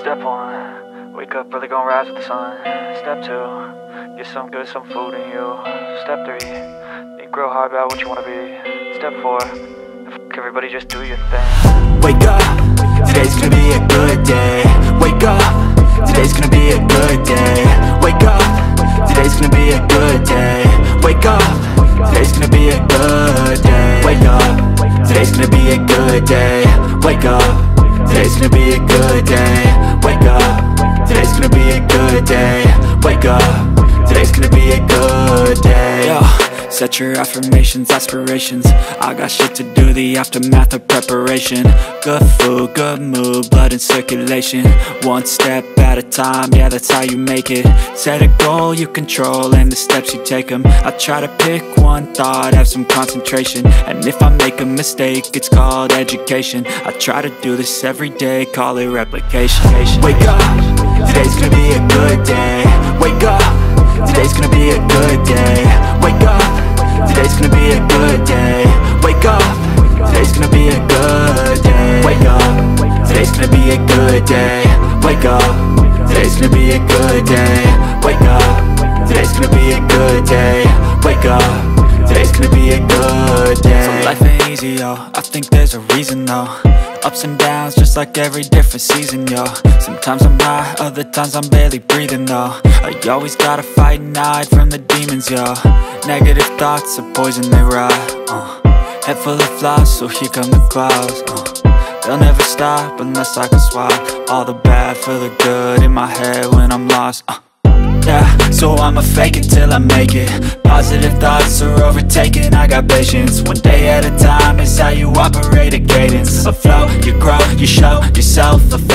Step 1, wake up early, gonna rise with the sun. Step 2, get some good, some food in you. Step 3, think real hard about what you wanna be. Step 4, fuck everybody, just do your thing. Wake up, today's gonna be a good day. Wake up, today's gonna be a good day. Wake up, today's gonna be a good day. Wake up, today's gonna be a good day. Wake up, today's gonna be a good day. Wake up, today's gonna be a good day. Wake up, today's gonna be a good day. Wake up, today's gonna be a good day. Yo, set your affirmations, aspirations. I got shit to do, the aftermath of preparation. Good food, good mood, blood in circulation. One step at a time, yeah, that's how you make it. Set a goal you control and the steps you take them. I try to pick one thought, have some concentration. And if I make a mistake, it's called education. I try to do this every day, call it replication. Wake up, today's gonna be a good day. Wake up, today's gonna be a good day. Wake up, today's gonna be a good day. Wake up, today's gonna be a good day. Wake up, today's gonna be a good day. Wake up, today's gonna be a good day. Wake up, today's gonna be a good day. Wake up, today's gonna be a good day. So life ain't easy, yo, I think there's a reason though. Ups and downs, just like every different season, yo. Sometimes I'm high, other times I'm barely breathing, though. I always gotta fight and hide from the demons, yo. Negative thoughts are poison, they rot. Head full of flies, so here come the clouds. They'll never stop unless I can swap all the bad for the good in my head when I'm lost. Yeah, so I'ma fake it till I make it. Positive thoughts are overtaken, I got patience. One day at a time is how you operate a cadence. A flow, you grow, you show yourself a